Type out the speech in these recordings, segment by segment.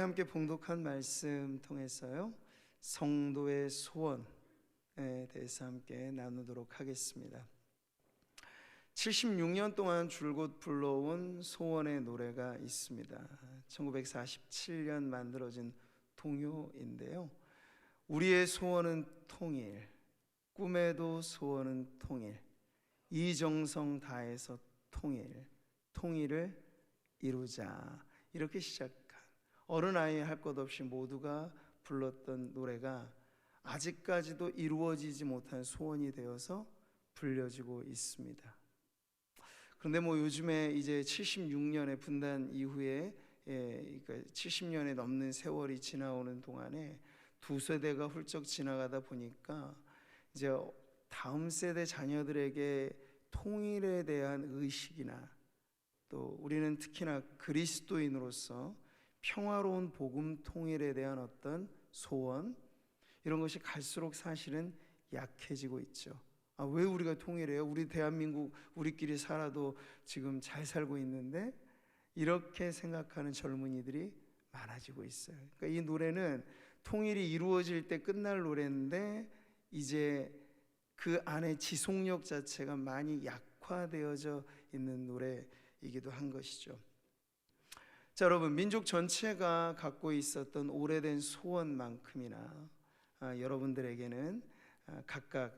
함께 봉독한 말씀 통해서요, 성도의 소원에 대해서 함께 나누도록 하겠습니다. 76년 동안 줄곧 불러온 소원의 노래가 있습니다. 1947년 만들어진 동요인데요, 우리의 소원은 통일, 꿈에도 소원은 통일, 이정성 다해서 통일, 통일을 이루자, 이렇게 시작한 어른아이 할 것 없이 모두가 불렀던 노래가 아직까지도 이루어지지 못한 소원이 되어서 불려지고 있습니다. 그런데 요즘에 이제 76년의 분단 이후에, 그러니까 70년이 넘는 세월이 지나오는 동안에 두 세대가 훌쩍 지나가다 보니까 이제 다음 세대 자녀들에게 통일에 대한 의식이나, 또 우리는 특히나 그리스도인으로서 평화로운 복음 통일에 대한 어떤 소원, 이런 것이 갈수록 사실은 약해지고 있죠. 왜 우리가 통일해요? 우리 대한민국 우리끼리 살아도 지금 잘 살고 있는데, 이렇게 생각하는 젊은이들이 많아지고 있어요. 그러니까 이 노래는 통일이 이루어질 때 끝날 노래인데, 이제 그 안에 지속력 자체가 많이 약화되어져 있는 노래이기도 한 것이죠. 자, 여러분, 민족 전체가 갖고 있었던 오래된 소원만큼이나 여러분들에게는 각각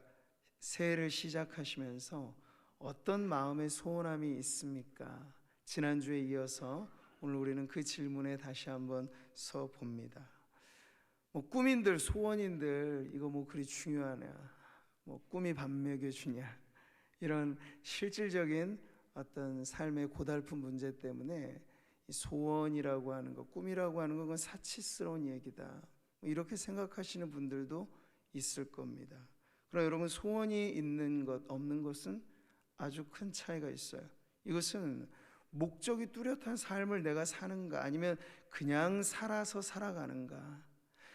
새해를 시작하시면서 어떤 마음의 소원함이 있습니까? 지난주에 이어서 오늘 우리는 그 질문에 다시 한번 서봅니다. 꿈인들, 소원인들, 이거 그리 중요하냐, 꿈이 밥 먹여주냐, 이런 실질적인 어떤 삶의 고달픈 문제 때문에 소원이라고 하는 것, 꿈이라고 하는 건 사치스러운 얘기다, 이렇게 생각하시는 분들도 있을 겁니다. 그러나 여러분, 소원이 있는 것, 없는 것은 아주 큰 차이가 있어요. 이것은 목적이 뚜렷한 삶을 내가 사는가, 아니면 그냥 살아서 살아가는가,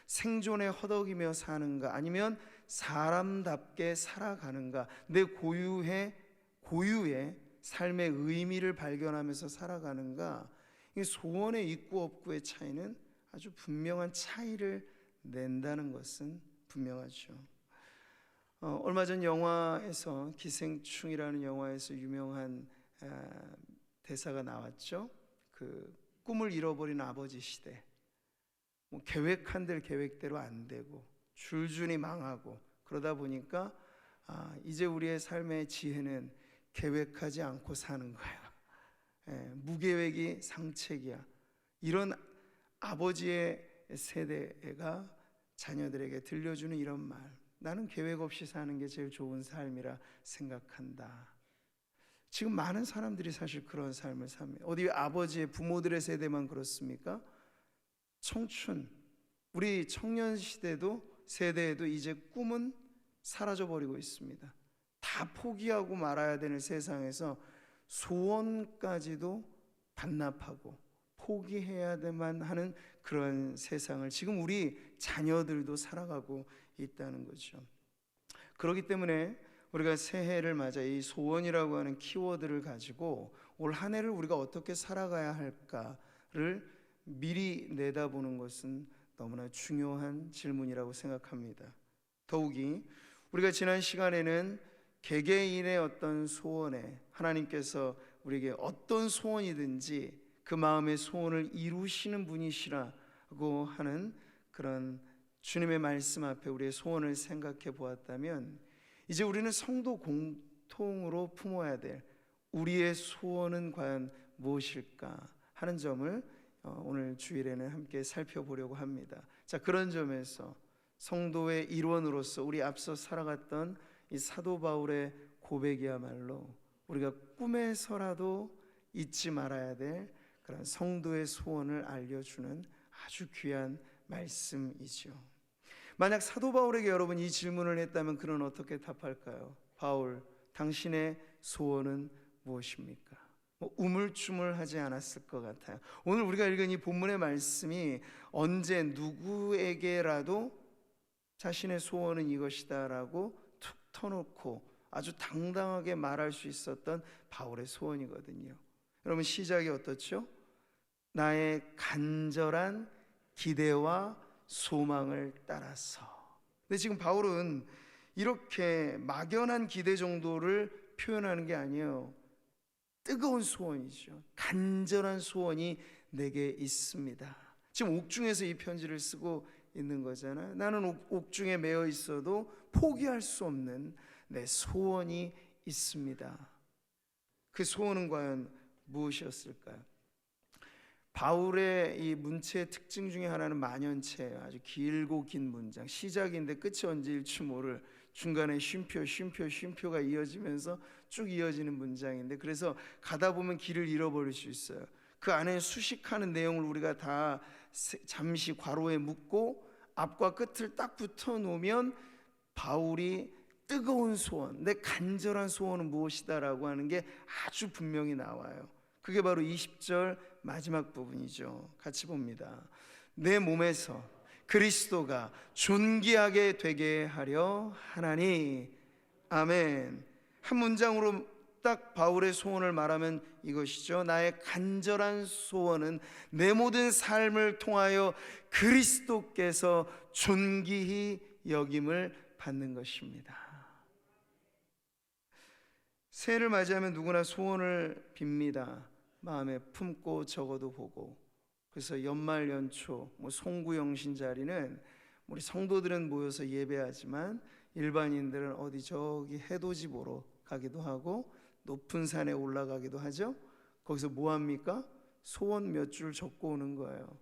생존에 허덕이며 사는가, 아니면 사람답게 살아가는가, 내 고유의 삶의 의미를 발견하면서 살아가는가. 이 소원의 있고 없고의 차이는 아주 분명한 차이를 낸다는 것은 분명하죠. 얼마 전 영화에서, 기생충이라는 영화에서 유명한 대사가 나왔죠. 그 꿈을 잃어버린 아버지 시대, 계획한 대로 계획대로 안 되고 줄줄이 망하고, 그러다 보니까 이제 우리의 삶의 지혜는 계획하지 않고 사는 거야. 무계획이 상책이야. 이런 아버지의 세대가 자녀들에게 들려주는 이런 말, 나는 계획 없이 사는 게 제일 좋은 삶이라 생각한다. 지금 많은 사람들이 사실 그런 삶을 삽니다. 어디 아버지의 부모들의 세대만 그렇습니까? 청춘, 우리 청년 세대에도 이제 꿈은 사라져버리고 있습니다. 다 포기하고 말아야 되는 세상에서 소원까지도 반납하고 포기해야만 하는 그런 세상을 지금 우리 자녀들도 살아가고 있다는 거죠. 그렇기 때문에 우리가 새해를 맞아 이 소원이라고 하는 키워드를 가지고 올 한 해를 우리가 어떻게 살아가야 할까를 미리 내다보는 것은 너무나 중요한 질문이라고 생각합니다. 더욱이 우리가 지난 시간에는 개개인의 어떤 소원에 하나님께서 우리에게 어떤 소원이든지 그 마음의 소원을 이루시는 분이시라고 하는 그런 주님의 말씀 앞에 우리의 소원을 생각해 보았다면, 이제 우리는 성도 공통으로 품어야 될 우리의 소원은 과연 무엇일까 하는 점을 오늘 주일에는 함께 살펴보려고 합니다. 자, 그런 점에서 성도의 일원으로서 우리 앞서 살아갔던 이 사도 바울의 고백이야말로 우리가 꿈에서라도 잊지 말아야 될 그런 성도의 소원을 알려주는 아주 귀한 말씀이죠. 만약 사도 바울에게 여러분 이 질문을 했다면 그는 어떻게 답할까요? 바울, 당신의 소원은 무엇입니까? 우물쭈물하지 않았을 것 같아요. 오늘 우리가 읽은 이 본문의 말씀이 언제 누구에게라도 자신의 소원은 이것이다라고 툭 터놓고 아주 당당하게 말할 수 있었던 바울의 소원이거든요. 여러분, 시작이 어떻죠? 나의 간절한 기대와 소망을 따라서. 근데 지금 바울은 이렇게 막연한 기대 정도를 표현하는 게 아니에요. 뜨거운 소원이죠. 간절한 소원이 내게 있습니다. 지금 옥중에서 이 편지를 쓰고 있는 거잖아요. 나는 옥중에 매여 있어도 포기할 수 없는 내 소원이 있습니다. 그 소원은 과연 무엇이었을까요? 바울의 이 문체의 특징 중에 하나는 만연체예요. 아주 길고 긴 문장, 시작인데 끝이 언제일지 모를 중간에 쉼표가 이어지면서 쭉 이어지는 문장인데, 그래서 가다 보면 길을 잃어버릴 수 있어요. 그 안에 수식하는 내용을 우리가 다 잠시 괄호에 묶고 앞과 끝을 딱 붙여 놓으면 바울이 뜨거운 소원, 내 간절한 소원은 무엇이다라고 하는 게 아주 분명히 나와요. 그게 바로 20절 마지막 부분이죠. 같이 봅니다. 내 몸에서 그리스도가 존귀하게 되게 하려 하나니. 아멘. 한 문장으로 딱 바울의 소원을 말하면 이것이죠. 나의 간절한 소원은 내 모든 삶을 통하여 그리스도께서 존귀히 여김을 받는 것입니다. 새해를 맞이하면 누구나 소원을 빕니다. 마음에 품고 적어도 보고. 그래서 연말 연초 송구영신 자리는 우리 성도들은 모여서 예배하지만 일반인들은 어디 저기 해돋이 보러 가기도 하고 높은 산에 올라가기도 하죠. 거기서 뭐 합니까? 소원 몇 줄 적고 오는 거예요.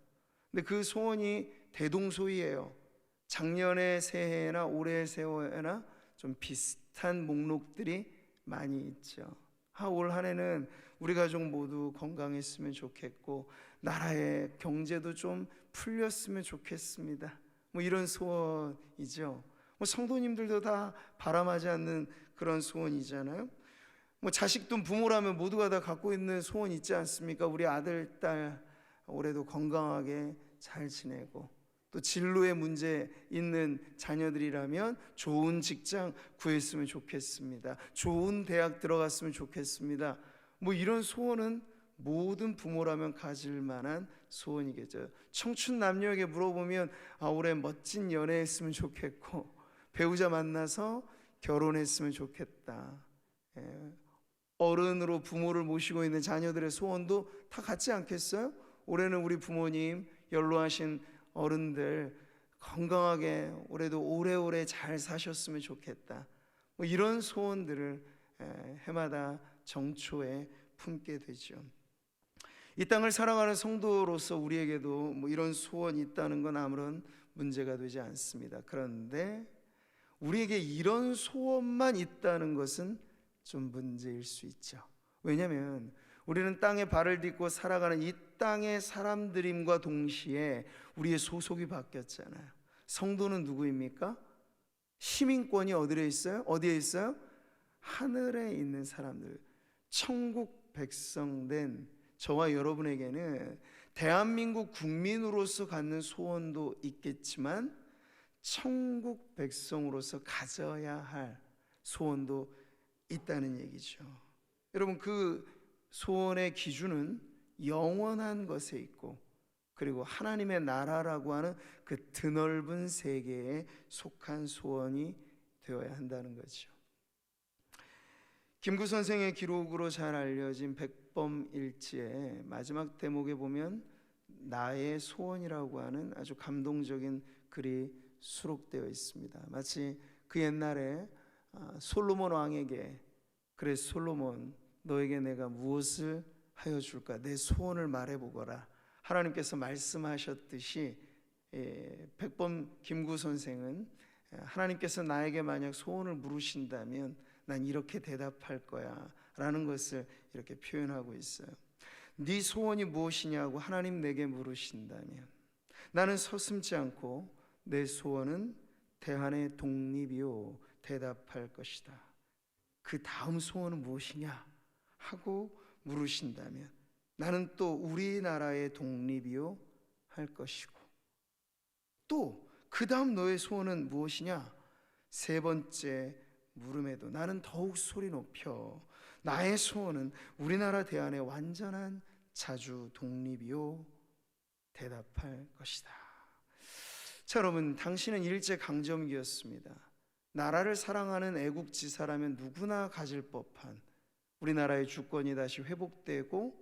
근데 그 소원이 대동소이해요. 작년의 새해나 올해의 새해나 좀 비슷한 목록들이 많이 있죠. 올 한 해는 우리 가족 모두 건강했으면 좋겠고 나라의 경제도 좀 풀렸으면 좋겠습니다. 이런 소원이죠. 성도님들도 다 바람하지 않는 그런 소원이잖아요. 자식도 부모라면 모두가 다 갖고 있는 소원 있지 않습니까? 우리 아들, 딸 올해도 건강하게 잘 지내고, 또 진로에 문제 있는 자녀들이라면 좋은 직장 구했으면 좋겠습니다. 좋은 대학 들어갔으면 좋겠습니다. 이런 소원은 모든 부모라면 가질 만한 소원이겠죠. 청춘 남녀에게 물어보면 올해 멋진 연애했으면 좋겠고 배우자 만나서 결혼했으면 좋겠다. 어른으로 부모를 모시고 있는 자녀들의 소원도 다 같지 않겠어요? 올해는 우리 부모님, 연로하신 어른들 건강하게 올해도 오래오래 잘 사셨으면 좋겠다. 이런 소원들을 해마다 정초에 품게 되죠. 이 땅을 살아가는 성도로서 우리에게도 이런 소원이 있다는 건 아무런 문제가 되지 않습니다. 그런데 우리에게 이런 소원만 있다는 것은 좀 문제일 수 있죠. 왜냐하면 우리는 땅에 발을 딛고 살아가는 이 땅의 사람들임과 동시에 우리의 소속이 바뀌었잖아요. 성도는 누구입니까? 시민권이 어디에 있어요? 하늘에 있는 사람들, 천국 백성 된 저와 여러분에게는 대한민국 국민으로서 갖는 소원도 있겠지만 천국 백성으로서 가져야 할 소원도 있다는 얘기죠. 여러분, 그 소원의 기준은 영원한 것에 있고, 그리고 하나님의 나라라고 하는 그 드넓은 세계에 속한 소원이 되어야 한다는 거죠. 김구 선생의 기록으로 잘 알려진 백범일지의 마지막 대목에 보면 나의 소원이라고 하는 아주 감동적인 글이 수록되어 있습니다. 마치 그 옛날에 솔로몬 왕에게, 그래 솔로몬, 너에게 내가 무엇을 하여 줄까? 내 소원을 말해보거라. 하나님께서 말씀하셨듯이 백범 김구 선생은 하나님께서 나에게 만약 소원을 물으신다면 난 이렇게 대답할 거야 라는 것을 이렇게 표현하고 있어요. 네 소원이 무엇이냐고 하나님 내게 물으신다면 나는 서슴지 않고 내 소원은 대한의 독립이요 대답할 것이다. 그 다음 소원은 무엇이냐 하고 물으신다면 나는 또 우리나라의 독립이요 할 것이고, 또 그 다음 너의 소원은 무엇이냐? 세 번째 물음에도 나는 더욱 소리 높여 나의 소원은 우리나라 대한의 완전한 자주 독립이요 대답할 것이다. 자, 여러분, 당신은 일제 강점기였습니다. 나라를 사랑하는 애국지사라면 누구나 가질 법한 우리나라의 주권이 다시 회복되고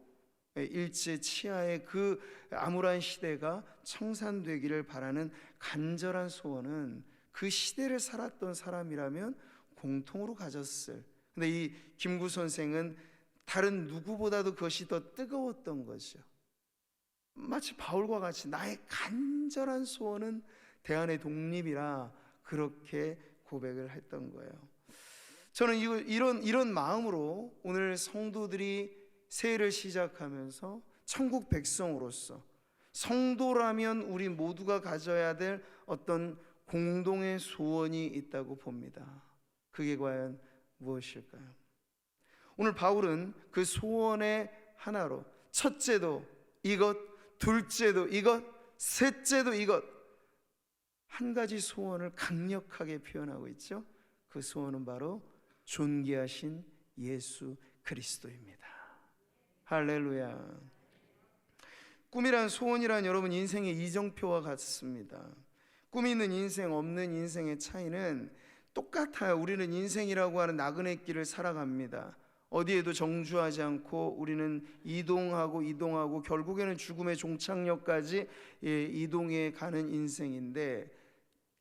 일제 치하의 그 암울한 시대가 청산되기를 바라는 간절한 소원은 그 시대를 살았던 사람이라면 공통으로 가졌을. 근데 이 김구 선생은 다른 누구보다도 그것이 더 뜨거웠던 거죠. 마치 바울과 같이 나의 간절한 소원은 대한의 독립이라 그렇게 고백을 했던 거예요. 저는 이런 마음으로 오늘 성도들이 새해를 시작하면서 천국 백성으로서 성도라면 우리 모두가 가져야 될 어떤 공동의 소원이 있다고 봅니다. 그게 과연 무엇일까요? 오늘 바울은 그 소원의 하나로 첫째도 이것, 둘째도 이것, 셋째도 이것, 한 가지 소원을 강력하게 표현하고 있죠. 그 소원은 바로 존귀하신 예수 그리스도입니다. 할렐루야. 꿈이란 소원이란 여러분 인생의 이정표와 같습니다. 꿈이 있는 인생, 없는 인생의 차이는 똑같아요. 우리는 인생이라고 하는 나그네 길을 살아갑니다. 어디에도 정주하지 않고 우리는 이동하고 결국에는 죽음의 종착역까지 이동해 가는 인생인데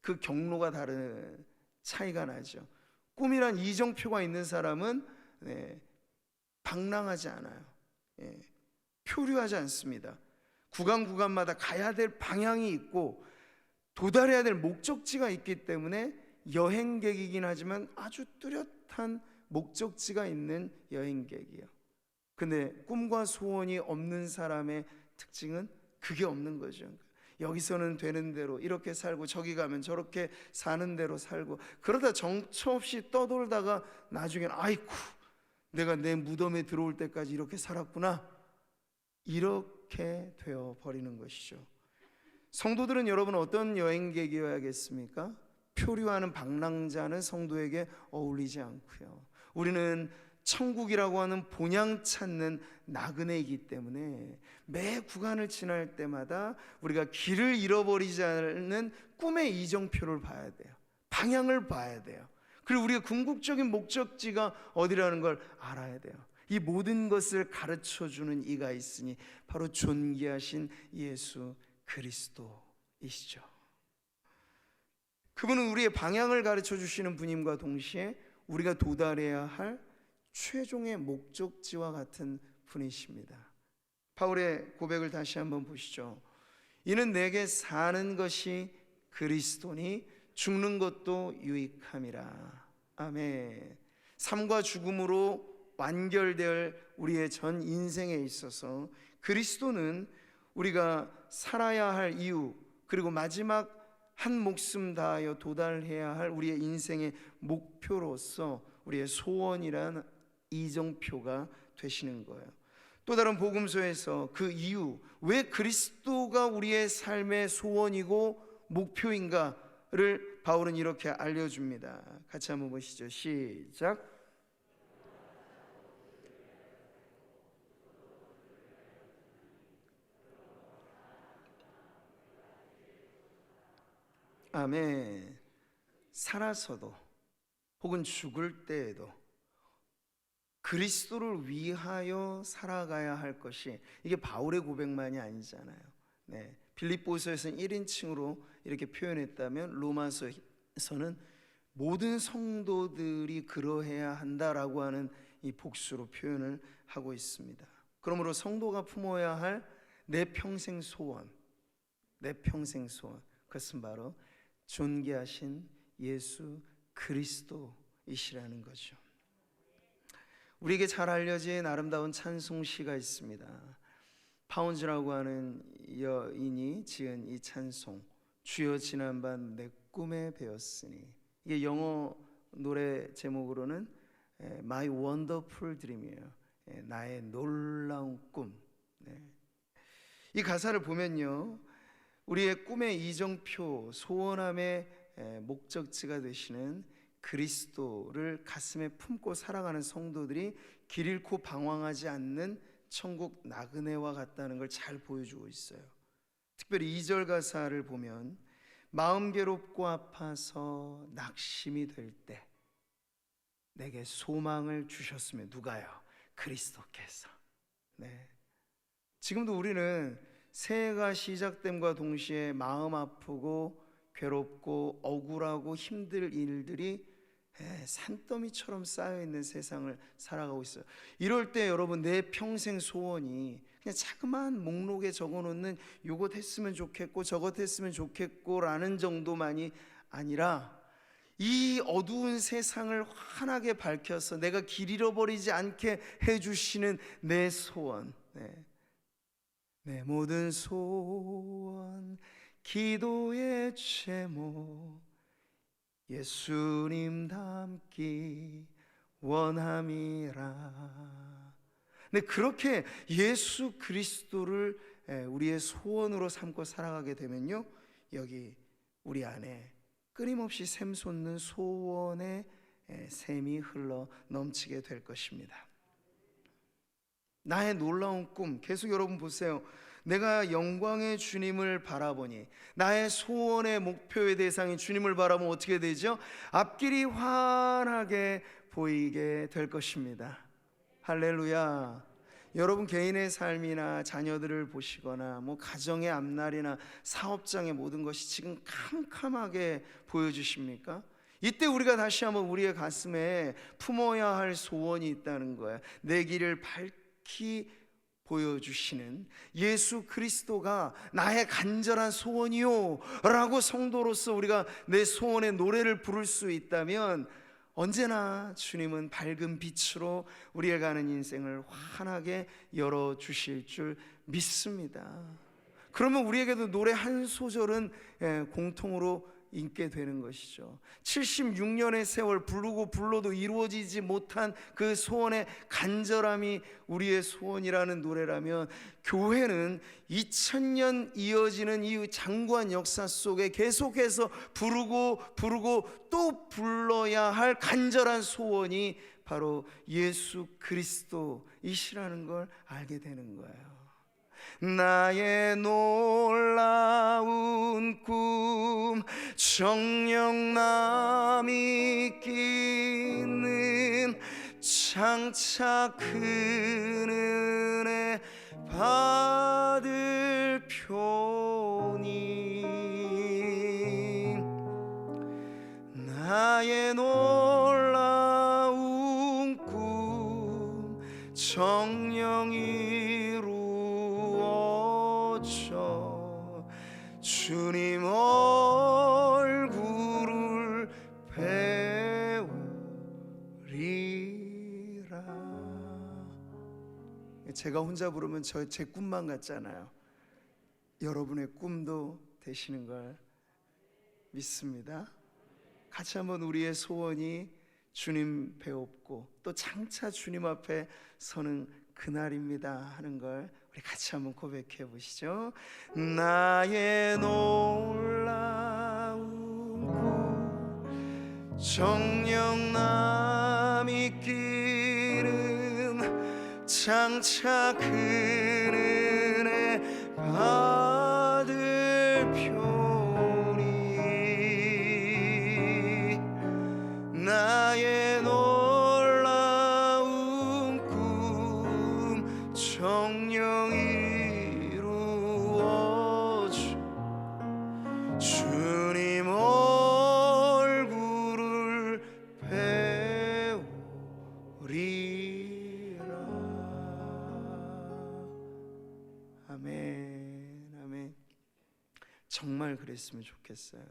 그 경로가 다른 차이가 나죠. 꿈이란 이정표가 있는 사람은 방랑하지 않아요. 표류하지 않습니다. 구간마다 가야 될 방향이 있고 도달해야 될 목적지가 있기 때문에 여행객이긴 하지만 아주 뚜렷한 목적지가 있는 여행객이에요. 근데 꿈과 소원이 없는 사람의 특징은 그게 없는 거죠. 여기서는 되는 대로 이렇게 살고 저기 가면 저렇게 사는 대로 살고 그러다 정처 없이 떠돌다가 나중엔 아이쿠 내가 내 무덤에 들어올 때까지 이렇게 살았구나, 이렇게 되어 버리는 것이죠. 성도들은 여러분 어떤 여행객이어야겠습니까? 표류하는 방랑자는 성도에게 어울리지 않고요. 우리는 천국이라고 하는 본향 찾는 나그네이기 때문에 매 구간을 지날 때마다 우리가 길을 잃어버리지 않는 꿈의 이정표를 봐야 돼요. 방향을 봐야 돼요. 그리고 우리가 궁극적인 목적지가 어디라는 걸 알아야 돼요. 이 모든 것을 가르쳐주는 이가 있으니 바로 존귀하신 예수 그리스도이시죠. 그분은 우리의 방향을 가르쳐 주시는 분임과 동시에 우리가 도달해야 할 최종의 목적지와 같은 분이십니다. 바울의 고백을 다시 한번 보시죠. 이는 내게 사는 것이 그리스도니 죽는 것도 유익함이라. 아멘. 삶과 죽음으로 완결될 우리의 전 인생에 있어서 그리스도는 우리가 살아야 할 이유, 그리고 마지막 한 목숨 다하여 도달해야 할 우리의 인생의 목표로서 우리의 소원이란 이정표가 되시는 거예요. 또 다른 복음서에서 그 이유, 왜 그리스도가 우리의 삶의 소원이고 목표인가를 바울은 이렇게 알려줍니다. 같이 한번 보시죠. 시작. 아멘. 살아서도 혹은 죽을 때에도 그리스도를 위하여 살아가야 할 것이, 이게 바울의 고백만이 아니잖아요. 빌립보서에서는 1인칭으로 이렇게 표현했다면 로마서에서는 모든 성도들이 그러해야 한다라고 하는 이 복수로 표현을 하고 있습니다. 그러므로 성도가 품어야 할 내 평생 소원, 그것은 바로 존귀하신 예수 그리스도이시라는 거죠. 우리에게 잘 알려진 아름다운 찬송시가 있습니다. 파운즈라고 하는 여인이 지은 이 찬송, 주여 지난밤 내 꿈에 배웠으니, 이게 영어 노래 제목으로는 My Wonderful Dream이에요. 나의 놀라운 꿈. 이 가사를 보면요, 우리의 꿈의 이정표, 소원함의 목적지가 되시는 그리스도를 가슴에 품고 살아가는 성도들이 길 잃고 방황하지 않는 천국 나그네와 같다는 걸 잘 보여주고 있어요. 특별히 2절 가사를 보면 마음 괴롭고 아파서 낙심이 될 때 내게 소망을 주셨으면, 누가요? 그리스도께서. 네. 지금도 우리는 새해가 시작됨과 동시에 마음 아프고 괴롭고 억울하고 힘들 일들이 산더미처럼 쌓여있는 세상을 살아가고 있어요. 이럴 때 여러분, 내 평생 소원이 그냥 자그마한 목록에 적어놓는 요것 했으면 좋겠고 저것 했으면 좋겠고 라는 정도만이 아니라, 이 어두운 세상을 환하게 밝혀서 내가 길 잃어버리지 않게 해주시는 내 소원, 내 모든 소원 기도의 제목 예수님 닮기 원함이라. 네, 그렇게 예수 그리스도를 우리의 소원으로 삼고 살아가게 되면요, 여기 우리 안에 끊임없이 샘솟는 소원의 샘이 흘러 넘치게 될 것입니다. 나의 놀라운 꿈, 계속 여러분 보세요. 내가 영광의 주님을 바라보니, 나의 소원의 목표의 대상인 주님을 바라보면 어떻게 되죠? 앞길이 환하게 보이게 될 것입니다. 할렐루야. 여러분 개인의 삶이나 자녀들을 보시거나 가정의 앞날이나 사업장의 모든 것이 지금 캄캄하게 보여주십니까? 이때 우리가 다시 한번 우리의 가슴에 품어야 할 소원이 있다는 거예요. 내 길을 밝히 보여주시는 예수 그리스도가 나의 간절한 소원이요 라고 성도로서 우리가 내 소원의 노래를 부를 수 있다면, 언제나 주님은 밝은 빛으로 우리가 가는 인생을 환하게 열어주실 줄 믿습니다. 그러면 우리에게도 노래 한 소절은 공통으로 있게 되는 것이죠. 76년의 세월 부르고 불러도 이루어지지 못한 그 소원의 간절함이 우리의 소원이라는 노래라면, 교회는 2000년 이어지는 이 장구한 역사 속에 계속해서 부르고 또 불러야 할 간절한 소원이 바로 예수 그리스도이시라는 걸 알게 되는 거예요. 나의 놀라운 꿈 정녕 남이 끼는 장차 큰 은혜 받을 표니, 나의 놀라운 꿈 정녕 이루어져 주님 얼굴을 배우리라. 제가 혼자 부르면 제 꿈만 같잖아요. 여러분의 꿈도 되시는 걸 믿습니다. 같이 한번 우리의 소원이 주님 배웁고 또 장차 주님 앞에 서는 그날입니다 하는 걸 우리 같이 한번 고백해 보시죠. 나의 놀라운 꿈 정녕 남이 끼는 장차 큰 은혜 받을 표니, 나의 놀라운 꿈 정녕 이루어져 주님 얼굴을 배우리라. 아멘, 아멘. 정말 그랬으면 좋겠어요.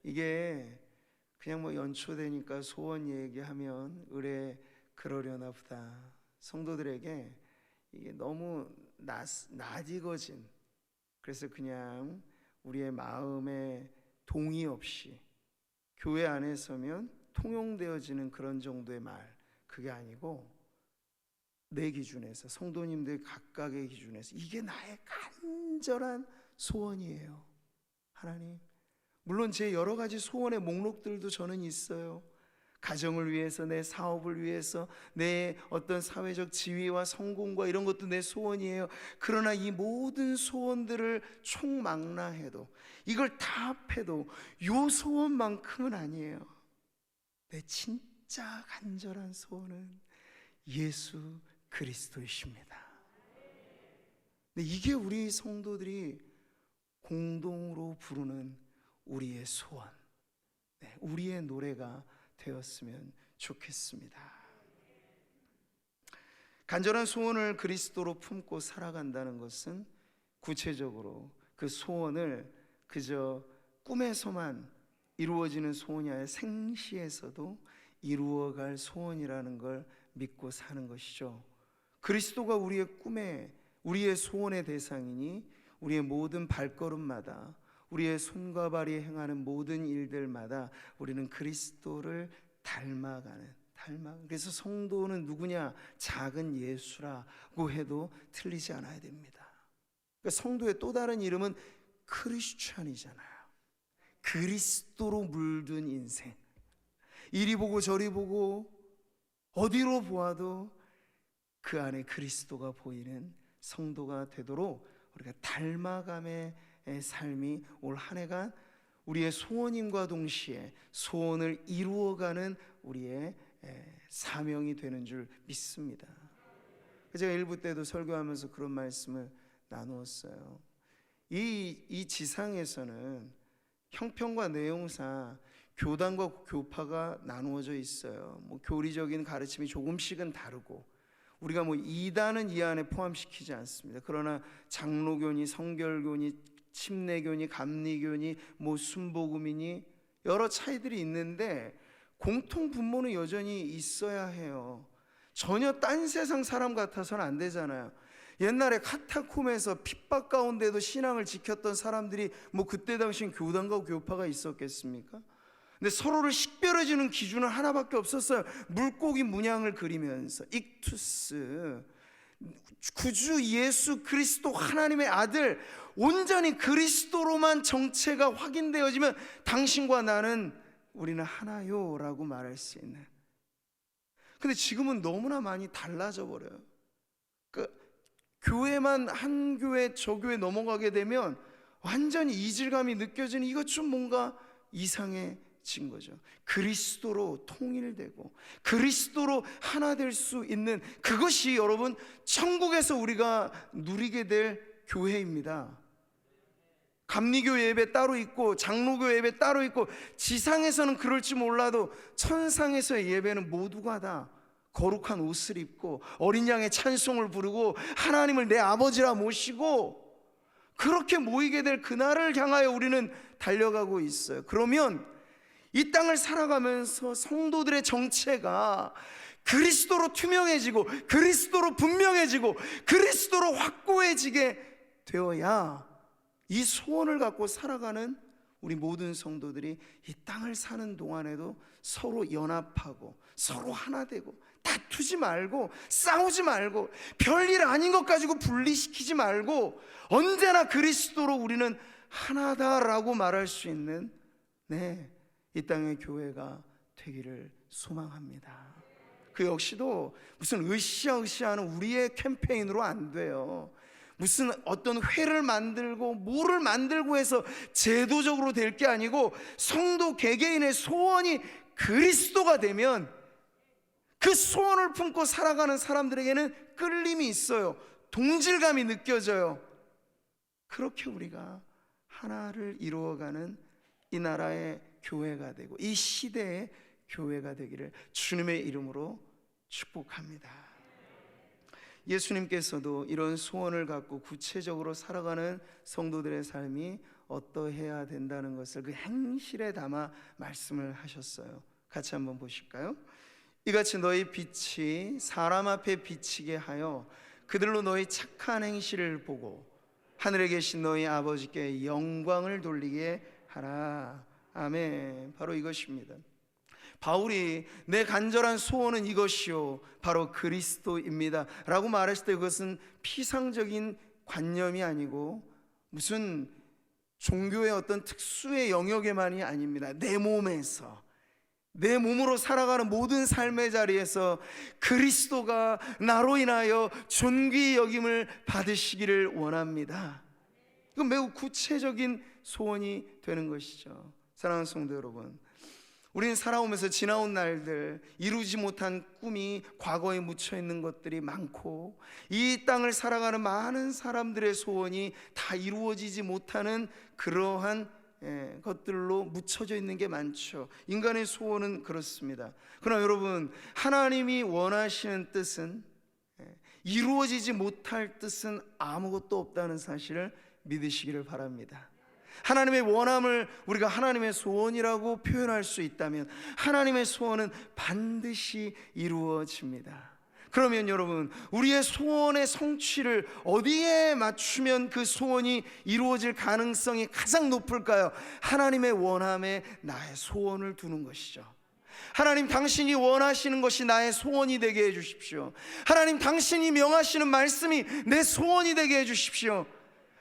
이게 그냥 연초되니까 소원 얘기하면 의뢰 그러려나 보다. 성도들에게 이게 너무 낯익어진, 그래서 그냥 우리의 마음에 동의 없이 교회 안에 서면 통용되어지는 그런 정도의 말, 그게 아니고 내 기준에서, 성도님들 각각의 기준에서 이게 나의 간절한 소원이에요. 하나님, 물론 제 여러 가지 소원의 목록들도 저는 있어요. 가정을 위해서, 내 사업을 위해서, 내 어떤 사회적 지위와 성공과 이런 것도 내 소원이에요. 그러나 이 모든 소원들을 총망라해도, 이걸 다 합해도 요 소원만큼은 아니에요. 내 진짜 간절한 소원은 예수 그리스도이십니다. 이게 우리 성도들이 공동으로 부르는 우리의 소원, 우리의 노래가 되었으면 좋겠습니다. 간절한 소원을 그리스도로 품고 살아간다는 것은 구체적으로 그 소원을 그저 꿈에서만 이루어지는 소원이 아니라 생시에서도 이루어갈 소원이라는 걸 믿고 사는 것이죠. 그리스도가 우리의 꿈에, 우리의 소원의 대상이니 우리의 모든 발걸음마다, 우리의 손과 발이 행하는 모든 일들마다 우리는 그리스도를 닮아가는, 그래서 성도는 누구냐? 작은 예수라고 해도 틀리지 않아야 됩니다. 그러니까 성도의 또 다른 이름은 크리스찬이잖아요. 그리스도로 물든 인생. 이리 보고 저리 보고 어디로 보아도 그 안에 그리스도가 보이는 성도가 되도록 우리가 닮아감의 삶이 올 한 해간 우리의 소원임과 동시에 소원을 이루어가는 우리의 사명이 되는 줄 믿습니다. 제가 일부 때도 설교하면서 그런 말씀을 나누었어요. 이 지상에서는 형편과 내용상 교단과 교파가 나누어져 있어요. 교리적인 가르침이 조금씩은 다르고, 우리가 이단은 이 안에 포함시키지 않습니다. 그러나 장로교니 성결교니 침례교니 감리교니 순복음이니 여러 차이들이 있는데 공통 분모는 여전히 있어야 해요. 전혀 딴 세상 사람 같아서는 안 되잖아요. 옛날에 카타콤에서 핍박 가운데도 신앙을 지켰던 사람들이 그때 당시엔 교단과 교파가 있었겠습니까? 근데 서로를 식별해주는 기준은 하나밖에 없었어요. 물고기 문양을 그리면서 익투스, 구주 예수 그리스도 하나님의 아들, 온전히 그리스도로만 정체가 확인되어지면 당신과 나는, 우리는 하나요 라고 말할 수 있는. 근데 지금은 너무나 많이 달라져 버려요. 교회만 한 교회 저 교회 넘어가게 되면 완전히 이질감이 느껴지는, 이것 좀 뭔가 이상해진 거죠. 그리스도로 통일되고 그리스도로 하나 될 수 있는 그것이 여러분 천국에서 우리가 누리게 될 교회입니다. 감리교 예배 따로 있고 장로교 예배 따로 있고, 지상에서는 그럴지 몰라도 천상에서의 예배는 모두가 다 거룩한 옷을 입고 어린 양의 찬송을 부르고 하나님을 내 아버지라 모시고 그렇게 모이게 될 그날을 향하여 우리는 달려가고 있어요. 그러면 이 땅을 살아가면서 성도들의 정체가 그리스도로 투명해지고 그리스도로 분명해지고 그리스도로 확고해지게 되어야 이 소원을 갖고 살아가는 우리 모든 성도들이 이 땅을 사는 동안에도 서로 연합하고 서로 하나 되고 다투지 말고 싸우지 말고 별일 아닌 것 가지고 분리시키지 말고 언제나 그리스도로 우리는 하나다라고 말할 수 있는 이 땅의 교회가 되기를 소망합니다. 그 역시도 무슨 으쌰으쌰하는 우리의 캠페인으로 안 돼요. 무슨 어떤 회를 만들고 뭐를 만들고 해서 제도적으로 될 게 아니고, 성도 개개인의 소원이 그리스도가 되면 그 소원을 품고 살아가는 사람들에게는 끌림이 있어요. 동질감이 느껴져요. 그렇게 우리가 하나를 이루어가는 이 나라의 교회가 되고 이 시대의 교회가 되기를 주님의 이름으로 축복합니다. 예수님께서도 이런 소원을 갖고 구체적으로 살아가는 성도들의 삶이 어떠해야 된다는 것을 그 행실에 담아 말씀을 하셨어요. 같이 한번 보실까요? 이같이 너희 빛이 사람 앞에 비치게 하여 그들로 너희 착한 행실을 보고 하늘에 계신 너희 아버지께 영광을 돌리게 하라. 아멘. 바로 이것입니다. 바울이 내 간절한 소원은 이것이요 바로 그리스도입니다 라고 말했을 때 그것은 피상적인 관념이 아니고 무슨 종교의 어떤 특수의 영역에만이 아닙니다. 내 몸에서 내 몸으로 살아가는 모든 삶의 자리에서 그리스도가 나로 인하여 존귀 여김을 받으시기를 원합니다. 이건 매우 구체적인 소원이 되는 것이죠. 사랑하는 성도 여러분, 우리는 살아오면서 지나온 날들, 이루지 못한 꿈이 과거에 묻혀있는 것들이 많고, 이 땅을 살아가는 많은 사람들의 소원이 다 이루어지지 못하는 그러한 것들로 묻혀져 있는 게 많죠. 인간의 소원은 그렇습니다. 그러나 여러분, 하나님이 원하시는 뜻은, 이루어지지 못할 뜻은 아무것도 없다는 사실을 믿으시기를 바랍니다. 하나님의 원함을 우리가 하나님의 소원이라고 표현할 수 있다면 하나님의 소원은 반드시 이루어집니다. 그러면 여러분, 우리의 소원의 성취를 어디에 맞추면 그 소원이 이루어질 가능성이 가장 높을까요? 하나님의 원함에 나의 소원을 두는 것이죠. 하나님, 당신이 원하시는 것이 나의 소원이 되게 해주십시오. 하나님, 당신이 명하시는 말씀이 내 소원이 되게 해주십시오.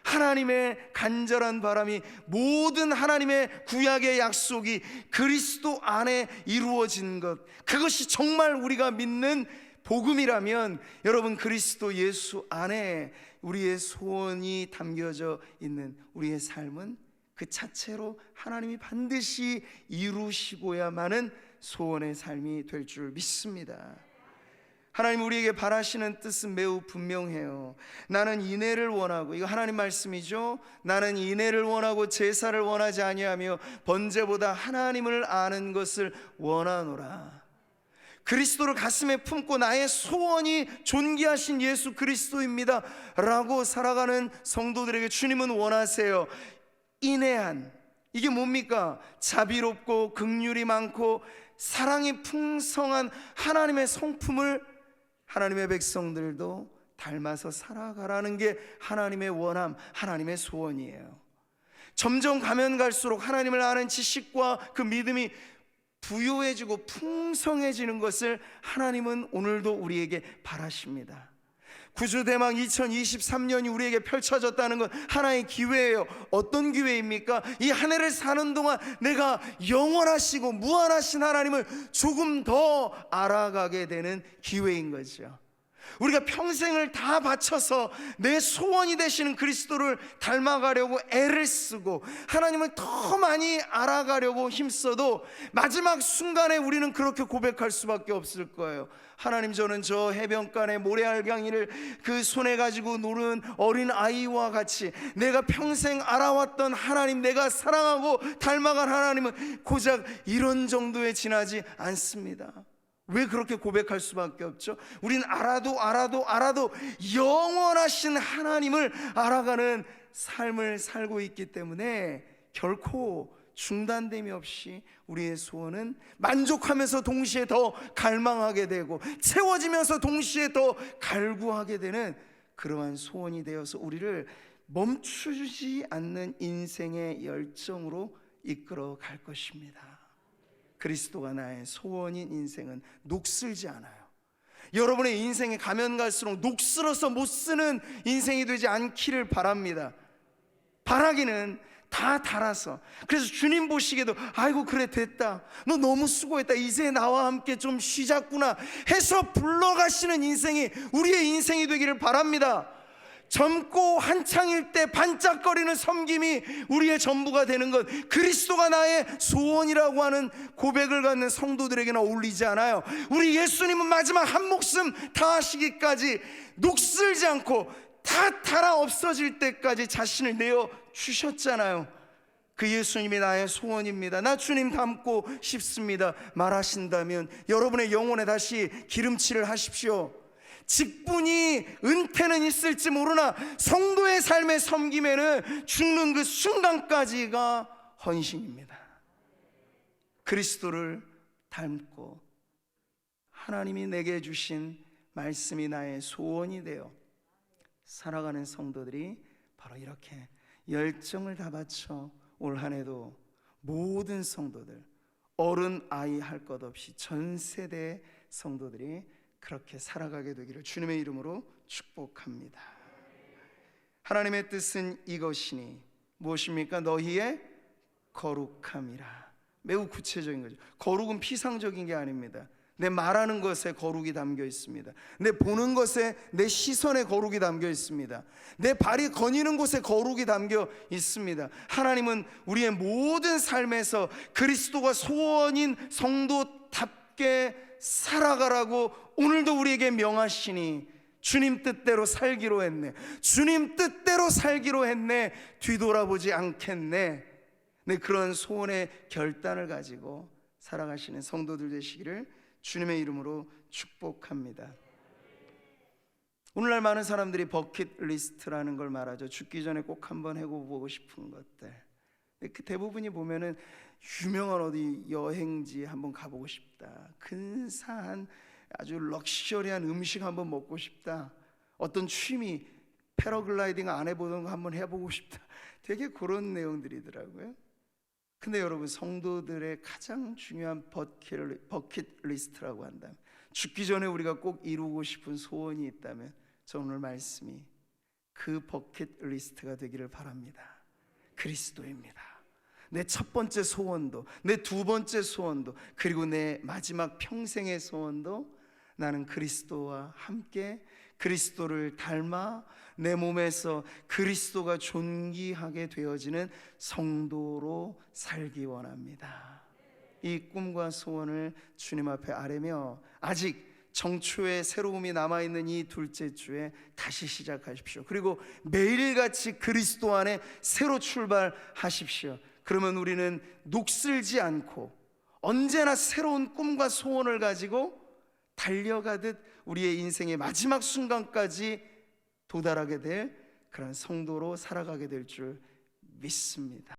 하나님의 간절한 바람이, 모든 하나님의 구약의 약속이 그리스도 안에 이루어진 것, 그것이 정말 우리가 믿는 복음이라면 여러분, 그리스도 예수 안에 우리의 소원이 담겨져 있는 우리의 삶은 그 자체로 하나님이 반드시 이루시고야만은 소원의 삶이 될 줄 믿습니다. 하나님, 우리에게 바라시는 뜻은 매우 분명해요. 나는 인애를 원하고, 이거 하나님 말씀이죠. 나는 인애를 원하고 제사를 원하지 아니하며 번제보다 하나님을 아는 것을 원하노라. 그리스도를 가슴에 품고 나의 소원이 존귀하신 예수 그리스도입니다 라고 살아가는 성도들에게 주님은 원하세요. 인애한, 이게 뭡니까? 자비롭고 긍휼이 많고 사랑이 풍성한 하나님의 성품을 하나님의 백성들도 닮아서 살아가라는 게 하나님의 원함, 하나님의 소원이에요. 점점 가면 갈수록 하나님을 아는 지식과 그 믿음이 부요해지고 풍성해지는 것을 하나님은 오늘도 우리에게 바라십니다. 구주대망 2023년이 우리에게 펼쳐졌다는 건 하나의 기회예요. 어떤 기회입니까? 이 한 해를 사는 동안 내가 영원하시고 무한하신 하나님을 조금 더 알아가게 되는 기회인 거죠. 우리가 평생을 다 바쳐서 내 소원이 되시는 그리스도를 닮아가려고 애를 쓰고 하나님을 더 많이 알아가려고 힘써도 마지막 순간에 우리는 그렇게 고백할 수밖에 없을 거예요. 하나님, 저는 저 해변가의 모래알갱이를 그 손에 가지고 노는 어린 아이와 같이 내가 평생 알아왔던 하나님, 내가 사랑하고 닮아간 하나님은 고작 이런 정도에 지나지 않습니다. 왜 그렇게 고백할 수밖에 없죠? 우린 알아도 영원하신 하나님을 알아가는 삶을 살고 있기 때문에 결코 중단됨이 없이 우리의 소원은 만족하면서 동시에 더 갈망하게 되고 채워지면서 동시에 더 갈구하게 되는 그러한 소원이 되어서 우리를 멈추지 않는 인생의 열정으로 이끌어 갈 것입니다. 그리스도가 나의 소원인 인생은 녹슬지 않아요. 여러분의 인생에 가면 갈수록 녹슬어서 못 쓰는 인생이 되지 않기를 바랍니다. 바라기는 다 달아서, 그래서 주님 보시기에도 아이고 그래 됐다, 너 너무 수고했다, 이제 나와 함께 좀 쉬자꾸나 해서 불러가시는 인생이 우리의 인생이 되기를 바랍니다. 젊고 한창일 때 반짝거리는 섬김이 우리의 전부가 되는 것, 그리스도가 나의 소원이라고 하는 고백을 갖는 성도들에게는 어울리지 않아요. 우리 예수님은 마지막 한 목숨 다하시기까지 녹슬지 않고 다 달아 없어질 때까지 자신을 내어 주셨잖아요. 그 예수님이 나의 소원입니다, 나 주님 닮고 싶습니다 말하신다면 여러분의 영혼에 다시 기름칠을 하십시오. 직분이, 은퇴는 있을지 모르나 성도의 삶의 섬김에는 죽는 그 순간까지가 헌신입니다. 그리스도를 닮고 하나님이 내게 주신 말씀이 나의 소원이 되어 살아가는 성도들이 바로 이렇게 열정을 다 바쳐 올 한 해도 모든 성도들, 어른 아이 할 것 없이 전 세대의 성도들이 그렇게 살아가게 되기를 주님의 이름으로 축복합니다. 하나님의 뜻은 이것이니 무엇입니까? 너희의 거룩함이라. 매우 구체적인 거죠. 거룩은 피상적인 게 아닙니다. 내 말하는 것에 거룩이 담겨 있습니다. 내 보는 것에, 내 시선에 거룩이 담겨 있습니다. 내 발이 거니는 곳에 거룩이 담겨 있습니다. 하나님은 우리의 모든 삶에서 그리스도가 소원인 성도답게 살아가라고 오늘도 우리에게 명하시니, 주님 뜻대로 살기로 했네, 주님 뜻대로 살기로 했네, 뒤돌아보지 않겠네, 네, 그런 소원의 결단을 가지고 살아가시는 성도들 되시기를 주님의 이름으로 축복합니다. 오늘날 많은 사람들이 버킷리스트라는 걸 말하죠. 죽기 전에 꼭 한번 해보고 싶은 것들. 그 대부분이 보면은 유명한 어디 여행지 한번 가보고 싶다, 근사한 아주 럭셔리한 음식 한번 먹고 싶다, 어떤 취미, 패러글라이딩 안 해보던 거 한번 해보고 싶다, 되게 그런 내용들이더라고요. 근데 여러분, 성도들의 가장 중요한 버킷리스트라고 한다면, 죽기 전에 우리가 꼭 이루고 싶은 소원이 있다면, 저 오늘 말씀이 그 버킷리스트가 되기를 바랍니다. 그리스도입니다. 내 첫 번째 소원도, 내 두 번째 소원도, 그리고 내 마지막 평생의 소원도 나는 그리스도와 함께 그리스도를 닮아 내 몸에서 그리스도가 존귀하게 되어지는 성도로 살기 원합니다. 이 꿈과 소원을 주님 앞에 아뢰며 아직 정초의 새로움이 남아있는 이 둘째 주에 다시 시작하십시오. 그리고 매일같이 그리스도 안에 새로 출발하십시오. 그러면 우리는 녹슬지 않고 언제나 새로운 꿈과 소원을 가지고 달려가듯 우리의 인생의 마지막 순간까지 도달하게 될 그런 성도로 살아가게 될 줄 믿습니다.